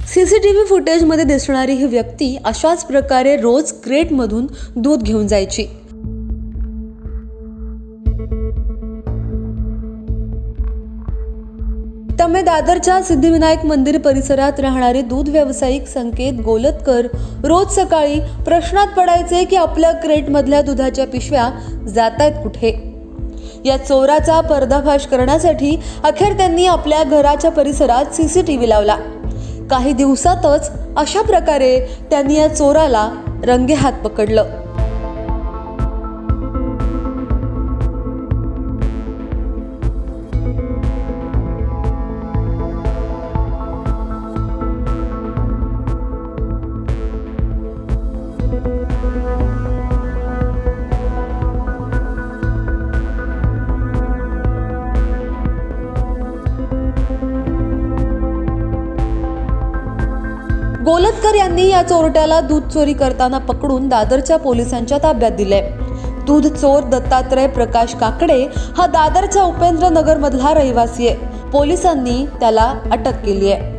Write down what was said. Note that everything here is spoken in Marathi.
सीसीटीव्ही फुटेजमध्ये दिसणारी ही व्यक्ती अशाच प्रकारे रोज क्रेटमधून दूध घेऊन जायची। त्यामुळे दादरच्या सिद्धिविनायक मंदिर परिसरात राहणारे दूध व्यावसायिक संकेत गोलतकर रोज सकाळी प्रश्नात पडायचे की आपल्या क्रेटमधल्या दुधाच्या पिशव्या जातायत कुठे। या चोराचा पर्दाफाश करण्यासाठी अखेर त्यांनी आपल्या घराच्या परिसरात सीसीटीव्ही लावला। काही दिवसातच अशा प्रकारे त्यांनी या चोराला रंगेहात पकडलं। गोलतकर यांनी या चोरट्याला दूध चोरी करताना पकडून दादरच्या पोलिसांच्या ताब्यात दिले। दूध चोर दत्तात्रय प्रकाश काकडे हा दादरच्या उपेंद्र नगर मधला रहिवासी आहे। पोलिसांनी त्याला अटक केली आहे।